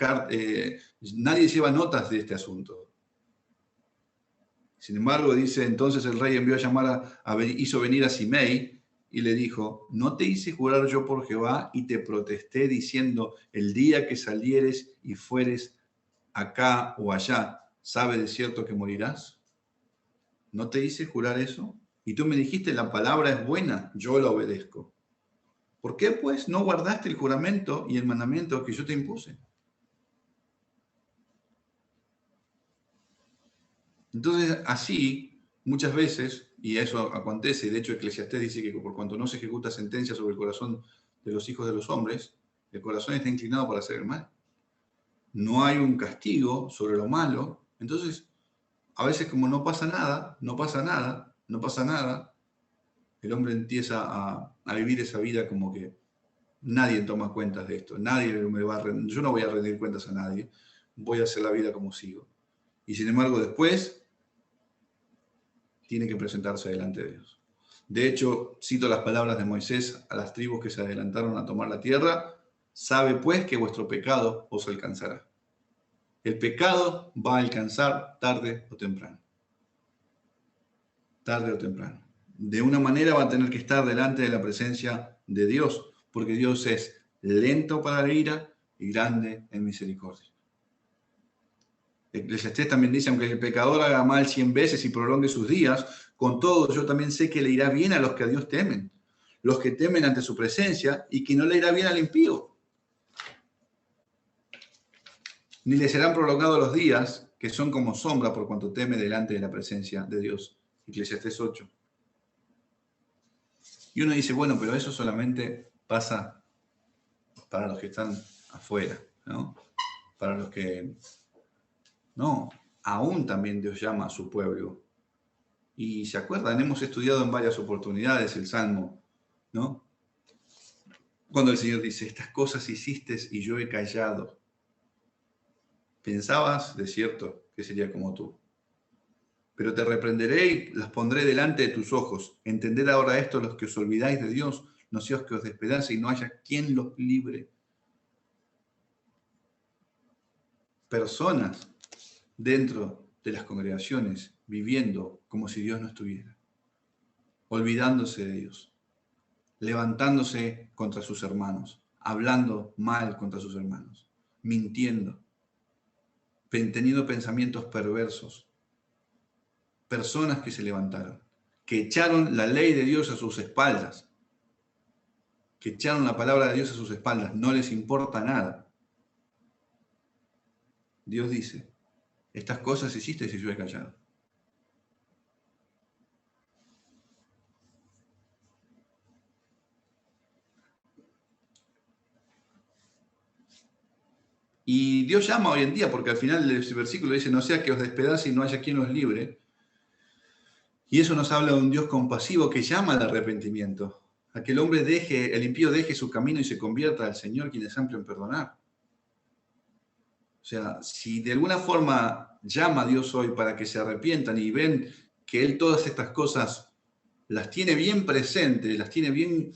notas de este asunto. Sin embargo, dice, entonces el rey envió a llamar, hizo venir a Shimei y le dijo, ¿no te hice jurar yo por Jehová y te protesté diciendo, el día que salieres y fueres acá o allá, ¿sabe de cierto que morirás? ¿No te hice jurar eso? Y tú me dijiste, la palabra es buena, yo la obedezco. ¿Por qué pues no guardaste el juramento y el mandamiento que yo te impuse? Entonces, así, muchas veces, y eso acontece, y de hecho Eclesiastés dice que por cuanto no se ejecuta sentencia sobre el corazón de los hijos de los hombres, el corazón está inclinado para hacer el mal. No hay un castigo sobre lo malo, entonces a veces como no pasa nada, no pasa nada, no pasa nada, el hombre empieza a vivir esa vida como que nadie toma cuentas de esto, yo no voy a rendir cuentas a nadie, voy a hacer la vida como sigo. Y sin embargo después tiene que presentarse delante de Dios. De hecho, cito las palabras de Moisés a las tribus que se adelantaron a tomar la tierra, sabe pues que vuestro pecado os alcanzará. El pecado va a alcanzar tarde o temprano. Tarde o temprano. De una manera va a tener que estar delante de la presencia de Dios, porque Dios es lento para la ira y grande en misericordia. Eclesiastés también dice, aunque el pecador haga mal 100 veces y prolongue sus días, con todo yo también sé que le irá bien a los que a Dios temen, los que temen ante su presencia, y que no le irá bien al impío. Ni le serán prolongados los días, que son como sombra por cuanto teme delante de la presencia de Dios. Eclesiastés 8. Y uno dice, bueno, pero eso solamente pasa para los que están afuera, ¿no? Para los que... No, aún también Dios llama a su pueblo. Y se acuerdan, hemos estudiado en varias oportunidades el Salmo, ¿no? Cuando el Señor dice, estas cosas hiciste y yo he callado. Pensabas, de cierto, que sería como tú. Pero te reprenderé y las pondré delante de tus ojos. Entended ahora esto los que os olvidáis de Dios, no seas que os despedace y no haya quien los libre. Personas dentro de las congregaciones viviendo como si Dios no estuviera, olvidándose de Dios, levantándose contra sus hermanos, hablando mal contra sus hermanos, mintiendo, teniendo pensamientos perversos, personas que se levantaron, que echaron la ley de Dios a sus espaldas, que echaron la palabra de Dios a sus espaldas, no les importa nada. Dios dice, estas cosas hiciste y yo he callado. Y Dios llama hoy en día, porque al final del versículo dice, no sea que os despedace y no haya quien os libre. Y eso nos habla de un Dios compasivo que llama al arrepentimiento, a que el impío deje su camino y se convierta al Señor, quien es amplio en perdonar. O sea, si de alguna forma llama a Dios hoy para que se arrepientan y ven que Él todas estas cosas las tiene bien presentes, las tiene bien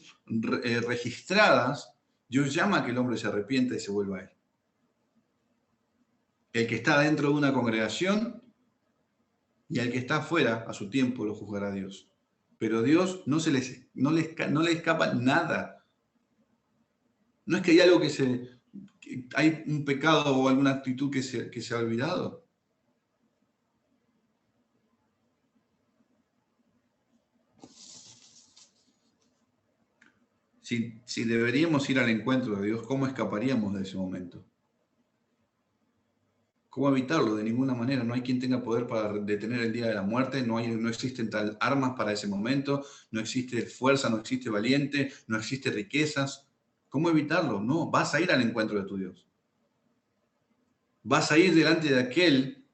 registradas, Dios llama a que el hombre se arrepienta y se vuelva a Él. El que está dentro de una congregación y al que está afuera, a su tiempo lo juzgará Dios. Pero a Dios no le escapa nada. No es que hay algo que hay un pecado o alguna actitud que se ha olvidado. Si deberíamos ir al encuentro de Dios, ¿cómo escaparíamos de ese momento? ¿Cómo evitarlo? De ninguna manera. No hay quien tenga poder para detener el día de la muerte. No existen tal armas para ese momento. No existe fuerza, no existe valiente, no existe riquezas. ¿Cómo evitarlo? No, vas a ir al encuentro de tu Dios. Vas a ir delante de aquel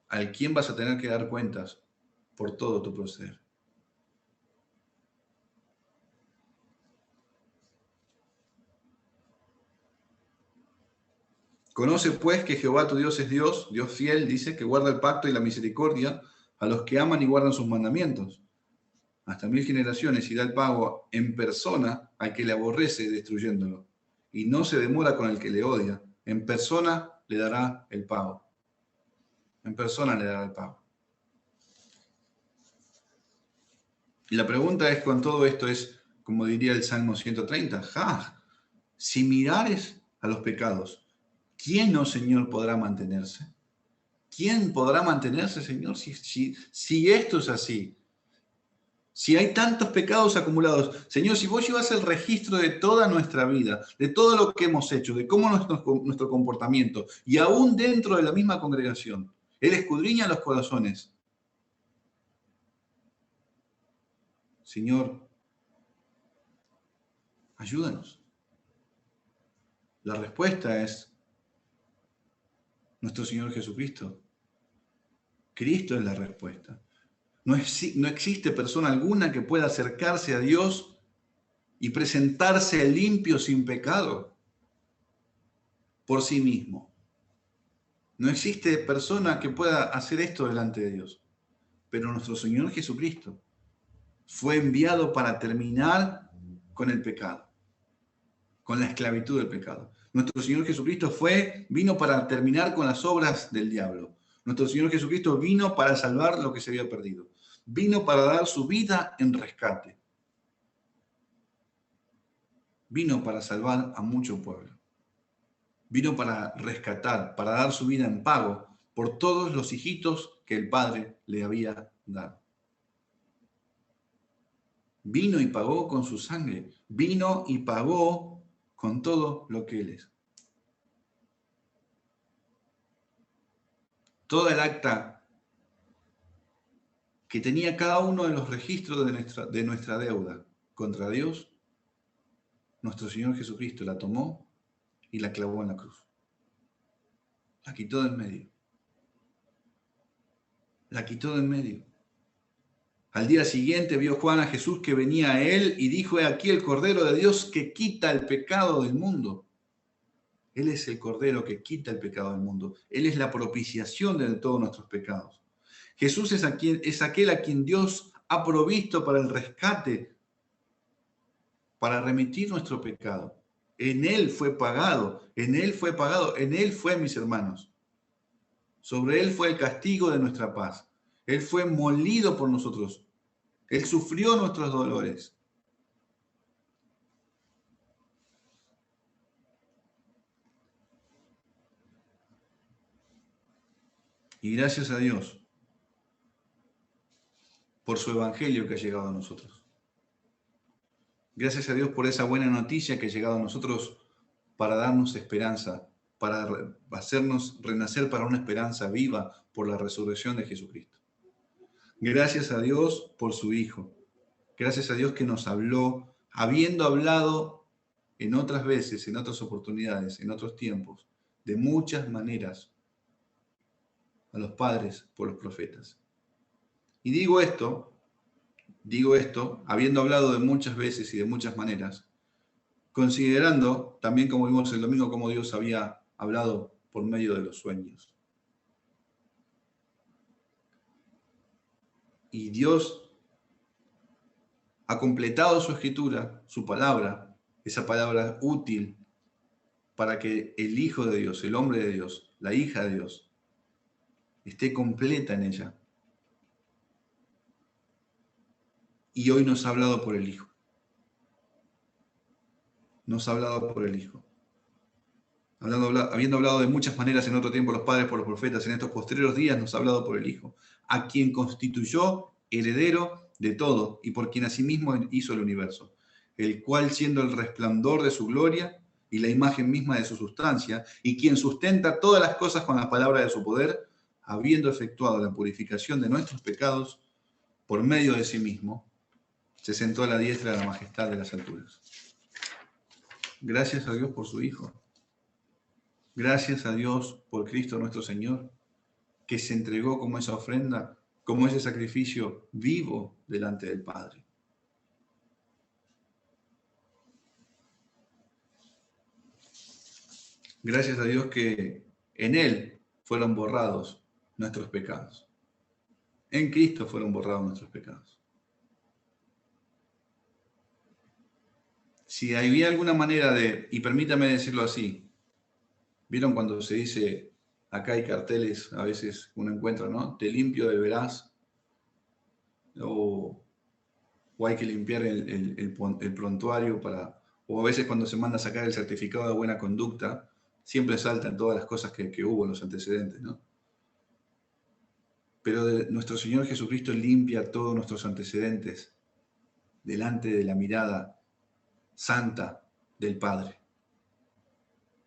al quien vas a tener que dar cuentas por todo tu proceder. Conoce pues que Jehová tu Dios es Dios, Dios fiel, dice, que guarda el pacto y la misericordia a los que aman y guardan sus mandamientos, hasta 1000 generaciones, y da el pago en persona al que le aborrece, destruyéndolo. Y no se demora con el que le odia. En persona le dará el pago. En persona le dará el pago. Y la pregunta es, con todo esto es, como diría el Salmo 130, si mirares a los pecados, ¿quién, oh Señor, podrá mantenerse? ¿Quién podrá mantenerse, Señor, si esto es así? Si hay tantos pecados acumulados, Señor, si vos llevas el registro de toda nuestra vida, de todo lo que hemos hecho, de cómo nuestro comportamiento, y aún dentro de la misma congregación, Él escudriña los corazones. Señor, ayúdanos. La respuesta es nuestro Señor Jesucristo. Cristo es la respuesta. No existe persona alguna que pueda acercarse a Dios y presentarse limpio sin pecado por sí mismo. No existe persona que pueda hacer esto delante de Dios. Pero nuestro Señor Jesucristo fue enviado para terminar con el pecado, con la esclavitud del pecado. Nuestro Señor Jesucristo vino para terminar con las obras del diablo. Nuestro Señor Jesucristo vino para salvar lo que se había perdido. Vino para dar su vida en rescate. Vino para salvar a mucho pueblo. Vino para rescatar, para dar su vida en pago por todos los hijitos que el Padre le había dado. Vino y pagó con su sangre. Vino y pagó con todo lo que Él es. Toda el acta que tenía cada uno de los registros de nuestra deuda contra Dios, nuestro Señor Jesucristo la tomó y la clavó en la cruz. La quitó de en medio. La quitó de en medio. Al día siguiente vio Juan a Jesús que venía a él y dijo: he aquí el Cordero de Dios que quita el pecado del mundo. Él es el Cordero que quita el pecado del mundo. Él es la propiciación de todos nuestros pecados. Jesús es aquel a quien Dios ha provisto para el rescate, para remitir nuestro pecado. En Él fue pagado, en Él fue pagado, en Él fue, mis hermanos. Sobre Él fue el castigo de nuestra paz. Él fue molido por nosotros. Él sufrió nuestros dolores. Y gracias a Dios por su evangelio que ha llegado a nosotros. Gracias a Dios por esa buena noticia que ha llegado a nosotros para darnos esperanza, para hacernos renacer para una esperanza viva por la resurrección de Jesucristo. Gracias a Dios por su Hijo. Gracias a Dios que nos habló, habiendo hablado en otras veces, en otras oportunidades, en otros tiempos, de muchas maneras a los padres por los profetas. Y digo esto, habiendo hablado de muchas veces y de muchas maneras, considerando también, como vimos el domingo, cómo Dios había hablado por medio de los sueños. Y Dios ha completado su escritura, su palabra, esa palabra útil para que el Hijo de Dios, el hombre de Dios, la hija de Dios, esté completa en ella. Y hoy nos ha hablado por el Hijo. Nos ha hablado por el Hijo. Habiendo hablado de muchas maneras en otro tiempo los padres por los profetas, en estos posteriores días nos ha hablado por el Hijo, a quien constituyó heredero de todo y por quien asimismo hizo el universo, el cual siendo el resplandor de su gloria y la imagen misma de su sustancia, y quien sustenta todas las cosas con la palabra de su poder, habiendo efectuado la purificación de nuestros pecados por medio de sí mismo, se sentó a la diestra de la majestad de las alturas. Gracias a Dios por su Hijo. Gracias a Dios por Cristo nuestro Señor, que se entregó como esa ofrenda, como ese sacrificio vivo delante del Padre. Gracias a Dios que en Él fueron borrados nuestros pecados. En Cristo fueron borrados nuestros pecados. Si había alguna manera de, y permítame decirlo así, ¿vieron cuando se dice, acá hay carteles, a veces uno encuentra, ¿no? Te limpio del veraz, o hay que limpiar el prontuario para, o a veces cuando se manda a sacar el certificado de buena conducta, siempre saltan todas las cosas que hubo en los antecedentes, ¿no? Pero nuestro Señor Jesucristo limpia todos nuestros antecedentes delante de la mirada santa del Padre,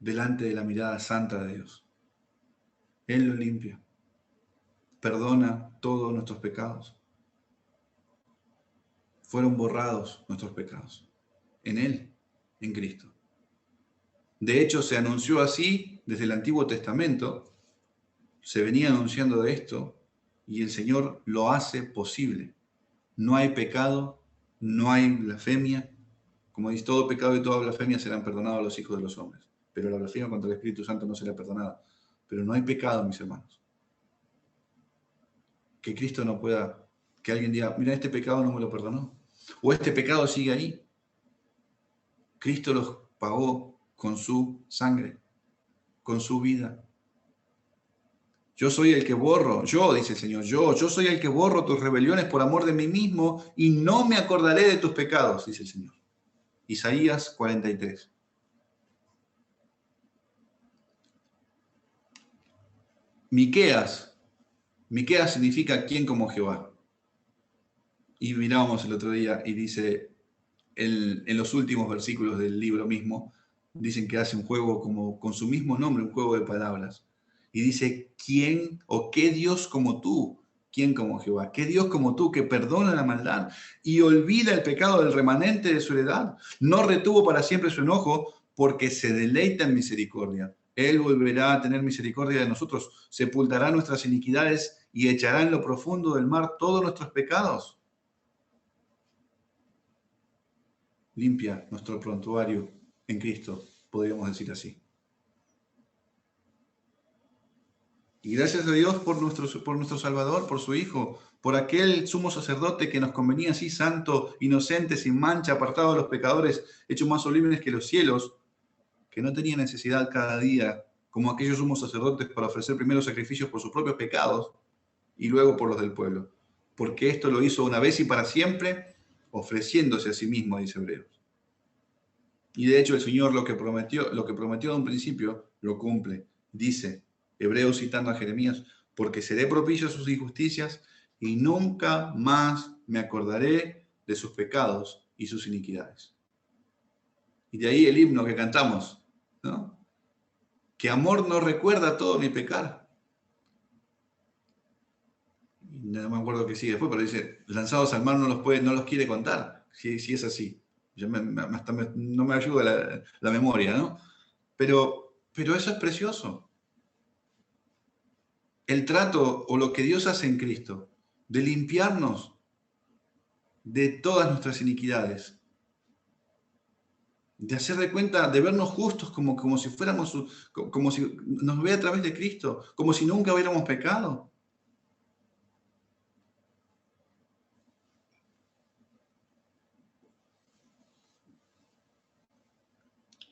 delante de la mirada santa de Dios. Él lo limpia, perdona todos nuestros pecados. Fueron borrados nuestros pecados en Él, en Cristo. De hecho, se anunció así desde el Antiguo Testamento, se venía anunciando de esto, y el Señor lo hace posible. No hay pecado, no hay blasfemia. Como dice, todo pecado y toda blasfemia serán perdonados a los hijos de los hombres. Pero la blasfemia contra el Espíritu Santo no será perdonada. Pero no hay pecado, mis hermanos. Que Cristo no pueda, que alguien diga, mira, este pecado no me lo perdonó. O este pecado sigue ahí. Cristo los pagó con su sangre, con su vida. Yo soy el que borro, yo, dice el Señor, yo soy el que borro tus rebeliones por amor de mí mismo y no me acordaré de tus pecados, dice el Señor. Isaías 43. Miqueas significa ¿quién como Jehová? Y mirábamos el otro día y dice, en los últimos versículos del libro mismo, dicen que hace un juego como con su mismo nombre, un juego de palabras. Y dice, ¿quién o qué Dios como tú? ¿Quién como Jehová? ¿Qué Dios como tú que perdona la maldad y olvida el pecado del remanente de su heredad? No retuvo para siempre su enojo porque se deleita en misericordia. Él volverá a tener misericordia de nosotros, sepultará nuestras iniquidades y echará en lo profundo del mar todos nuestros pecados. Limpia nuestro prontuario en Cristo, podríamos decir así. Y gracias a Dios por nuestro Salvador, por su Hijo, por aquel sumo sacerdote que nos convenía así, santo, inocente, sin mancha, apartado de los pecadores, hecho más sublimes que los cielos, que no tenía necesidad cada día, como aquellos sumos sacerdotes, para ofrecer primero sacrificios por sus propios pecados y luego por los del pueblo. Porque esto lo hizo una vez y para siempre, ofreciéndose a sí mismo, dice Hebreos. Y de hecho el Señor lo que prometió de un principio, lo cumple. Dice, Hebreos citando a Jeremías, porque seré propicio a sus injusticias y nunca más me acordaré de sus pecados y sus iniquidades. Y de ahí el himno que cantamos, ¿no? Que amor no recuerda todo mi pecar. No me acuerdo qué sigue después, pero dice, lanzados al mar no los quiere contar, si es así. No me ayuda la memoria, ¿no? Pero eso es precioso. El trato o lo que Dios hace en Cristo, de limpiarnos de todas nuestras iniquidades, de hacer de cuenta, de vernos justos como si fuéramos, como si nos ve a través de Cristo, como si nunca hubiéramos pecado.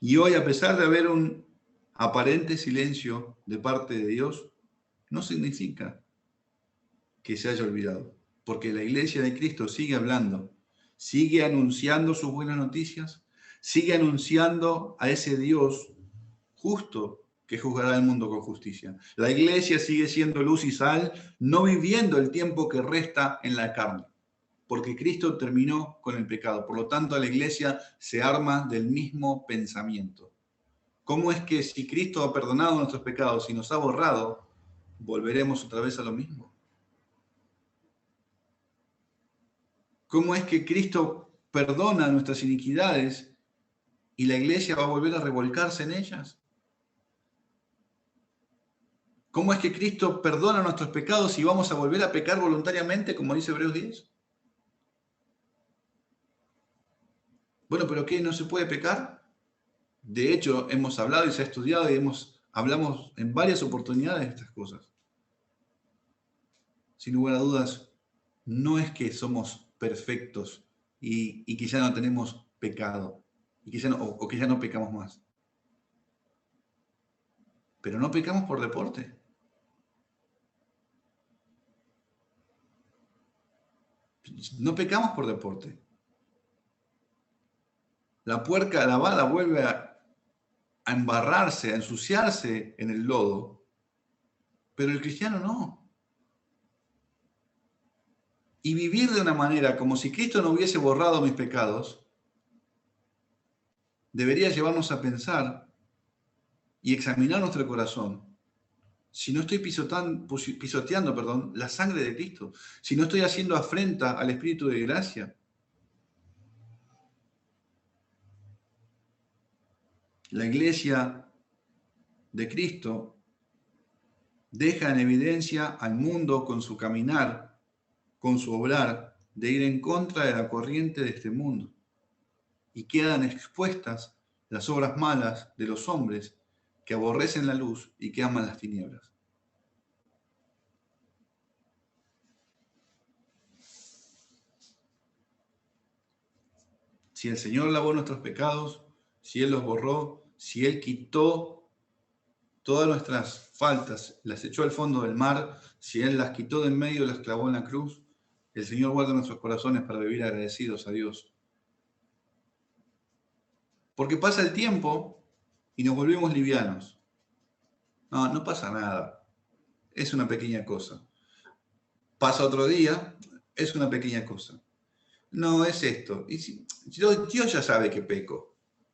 Y hoy, a pesar de haber un aparente silencio de parte de Dios, no significa que se haya olvidado, porque la iglesia de Cristo sigue hablando, sigue anunciando sus buenas noticias, sigue anunciando a ese Dios justo que juzgará al mundo con justicia. La iglesia sigue siendo luz y sal, no viviendo el tiempo que resta en la carne. porque Cristo terminó con el pecado. Por lo tanto, la iglesia se arma del mismo pensamiento. ¿Cómo es que si Cristo ha perdonado nuestros pecados y nos ha borrado, volveremos otra vez a lo mismo? ¿Cómo es que Cristo perdona nuestras iniquidades y la iglesia va a volver a revolcarse en ellas? ¿Cómo es que Cristo perdona nuestros pecados y vamos a volver a pecar voluntariamente, como dice Hebreos 10? Bueno, ¿pero qué? ¿No se puede pecar? De hecho, hemos hablado y se ha estudiado y hablamos en varias oportunidades de estas cosas. Sin lugar a dudas, no es que somos perfectos y que ya no tenemos pecado y que ya no, o que ya no pecamos más. Pero no pecamos por deporte. No pecamos por deporte. La puerca lavada vuelve a embarrarse, a ensuciarse en el lodo, pero el cristiano no. Y vivir de una manera como si Cristo no hubiese borrado mis pecados, debería llevarnos a pensar y examinar nuestro corazón si no estoy pisoteando, la sangre de Cristo, si no estoy haciendo afrenta al Espíritu de gracia. La iglesia de Cristo deja en evidencia al mundo con su caminar, con su obrar, de ir en contra de la corriente de este mundo. Y quedan expuestas las obras malas de los hombres que aborrecen la luz y que aman las tinieblas. Si el Señor lavó nuestros pecados, si Él los borró, si Él quitó todas nuestras faltas, las echó al fondo del mar, si Él las quitó de en medio y las clavó en la cruz, el Señor guarda nuestros corazones para vivir agradecidos a Dios. Porque pasa el tiempo y nos volvemos livianos. No, no pasa nada. Es una pequeña cosa. Pasa otro día, es una pequeña cosa. No, es esto. Y si, Dios ya sabe que peco.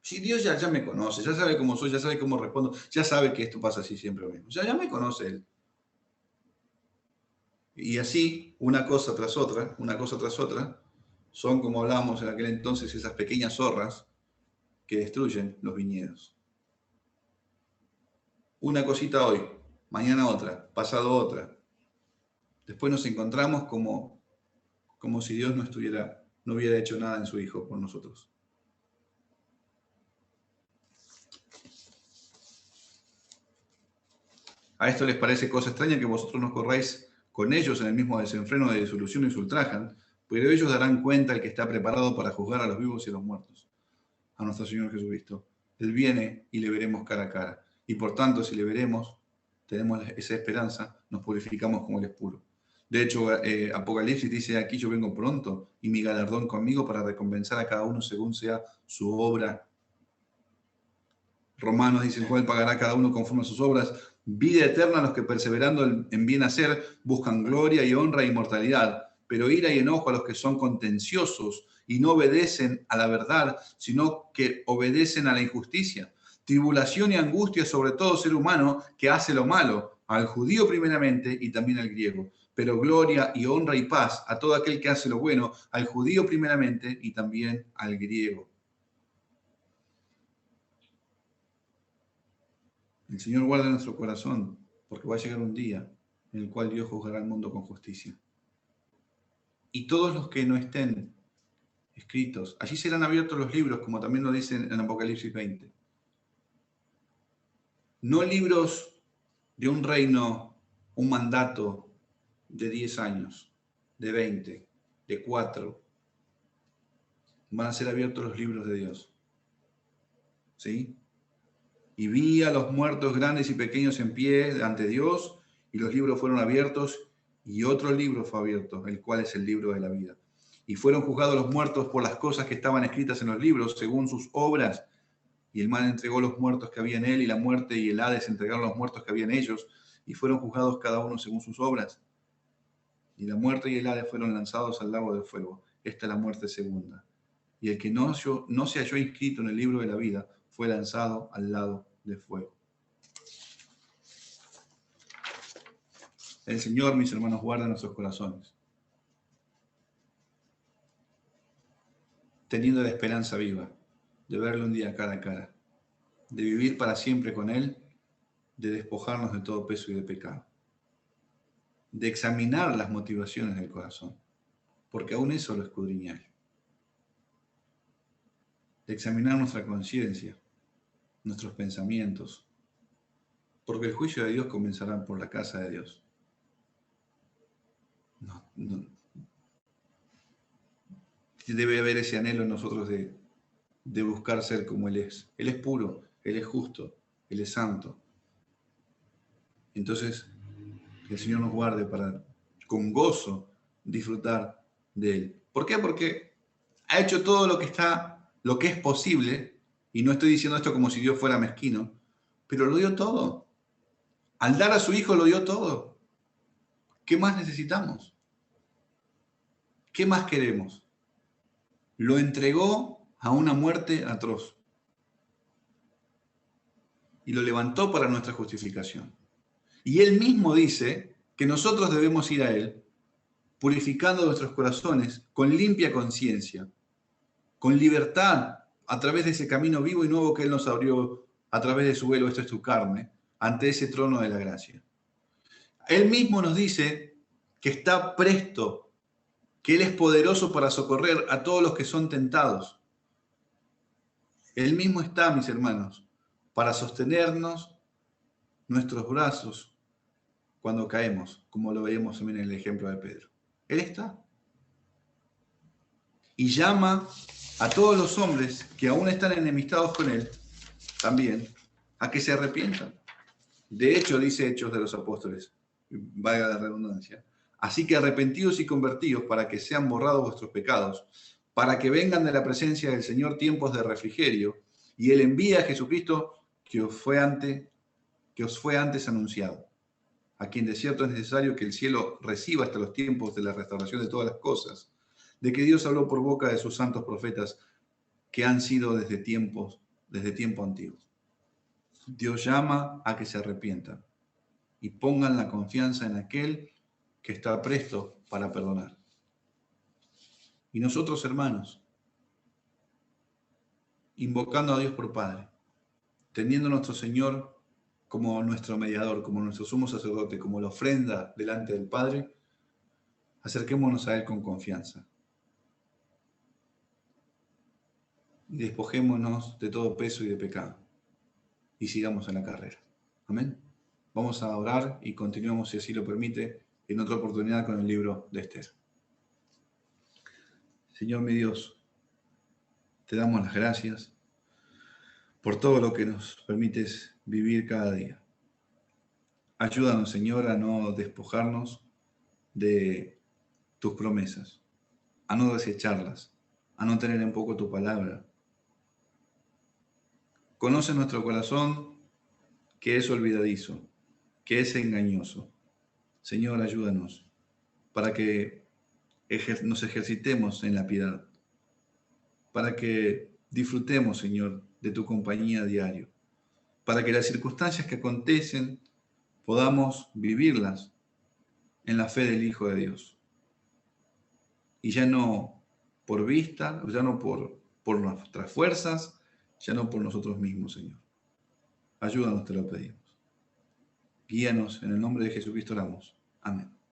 Si Dios ya me conoce, ya sabe cómo soy, ya sabe cómo respondo, ya sabe que esto pasa así siempre mismo. Ya me conoce Él. Y así, una cosa tras otra, son, como hablábamos en aquel entonces, esas pequeñas zorras que destruyen los viñedos. Una cosita hoy, mañana otra, pasado otra. Después nos encontramos como si Dios no hubiera hecho nada en su Hijo por nosotros. ¿A esto les parece cosa extraña que vosotros no corráis con ellos en el mismo desenfreno de disolución y se ultrajan? Pero ellos darán cuenta al que está preparado para juzgar a los vivos y a los muertos, a nuestro Señor Jesucristo. Él viene y le veremos cara a cara. Y por tanto, si le veremos, tenemos esa esperanza, nos purificamos como Él es puro. De hecho, Apocalipsis dice, aquí yo vengo pronto y mi galardón conmigo para recompensar a cada uno según sea su obra. Romanos dice, el cual pagará cada uno conforme a sus obras. Vida eterna a los que perseverando en bien hacer buscan gloria y honra e inmortalidad, pero ira y enojo a los que son contenciosos y no obedecen a la verdad, sino que obedecen a la injusticia. Tribulación y angustia sobre todo ser humano que hace lo malo, al judío primeramente y también al griego, pero gloria y honra y paz a todo aquel que hace lo bueno, al judío primeramente y también al griego. El Señor guarda nuestro corazón, porque va a llegar un día en el cual Dios juzgará al mundo con justicia. Y todos los que no estén escritos, allí serán abiertos los libros, como también lo dice en Apocalipsis 20. No libros de un reino, un mandato de 10 años, de 20, de 4. Van a ser abiertos los libros de Dios. ¿Sí? Y vi a los muertos grandes y pequeños en pie ante Dios, y los libros fueron abiertos, y otro libro fue abierto, el cual es el libro de la vida. Y fueron juzgados los muertos por las cosas que estaban escritas en los libros, según sus obras. Y el mal entregó los muertos que había en él, y la muerte y el Hades entregaron los muertos que había en ellos, y fueron juzgados cada uno según sus obras. Y la muerte y el Hades fueron lanzados al lago de fuego. Esta es la muerte segunda. Y el que no se halló inscrito en el libro de la vida fue lanzado al lago de fuego. El Señor, mis hermanos, guarda nuestros corazones, teniendo la esperanza viva de verlo un día cara a cara, de vivir para siempre con Él, de despojarnos de todo peso y de pecado, de examinar las motivaciones del corazón, porque aún eso lo escudriña Él, de examinar nuestra conciencia, nuestros pensamientos, porque el juicio de Dios comenzará por la casa de Dios. No. Debe haber ese anhelo en nosotros de buscar ser como Él es. Él es puro, Él es justo, Él es santo. Entonces, que el Señor nos guarde para con gozo disfrutar de Él. ¿Por qué? Porque ha hecho todo lo que es posible, y no estoy diciendo esto como si Dios fuera mezquino, pero lo dio todo. Al dar a su Hijo lo dio todo. ¿Qué más necesitamos? ¿Qué más queremos? Lo entregó a una muerte atroz y lo levantó para nuestra justificación. Y Él mismo dice que nosotros debemos ir a Él purificando nuestros corazones con limpia conciencia, con libertad a través de ese camino vivo y nuevo que Él nos abrió a través de su velo, esto es tu carne, ante ese trono de la gracia. Él mismo nos dice que está presto, que Él es poderoso para socorrer a todos los que son tentados. Él mismo está, mis hermanos, para sostenernos nuestros brazos cuando caemos, como lo veíamos también en el ejemplo de Pedro. Él está. Y llama a todos los hombres que aún están enemistados con Él, también, a que se arrepientan. De hecho, dice Hechos de los Apóstoles, valga la redundancia, así que arrepentidos y convertidos para que sean borrados vuestros pecados, para que vengan de la presencia del Señor tiempos de refrigerio, y Él envía a Jesucristo que os fue antes anunciado, a quien de cierto es necesario que el cielo reciba hasta los tiempos de la restauración de todas las cosas, de que Dios habló por boca de sus santos profetas que han sido desde tiempo antiguo. Dios llama a que se arrepientan y pongan la confianza en aquel que está presto para perdonar. Y nosotros, hermanos, invocando a Dios por Padre, teniendo a nuestro Señor como nuestro mediador, como nuestro sumo sacerdote, como la ofrenda delante del Padre, acerquémonos a Él con confianza. Y despojémonos de todo peso y de pecado. Y sigamos en la carrera. Amén. Vamos a orar y continuamos, si así lo permite, en otra oportunidad con el libro de Esther. Señor mi Dios, te damos las gracias por todo lo que nos permites vivir cada día. Ayúdanos, Señor, a no despojarnos de tus promesas, a no desecharlas, a no tener en poco tu palabra. Conoce nuestro corazón que es olvidadizo, que es engañoso. Señor, ayúdanos para que nos ejercitemos en la piedad, para que disfrutemos, Señor, de tu compañía diario, para que las circunstancias que acontecen podamos vivirlas en la fe del Hijo de Dios. Y ya no por vista, ya no por nuestras fuerzas, ya no por nosotros mismos, Señor. Ayúdanos, te lo pedimos. Guíanos, en el nombre de Jesucristo oramos. Amén.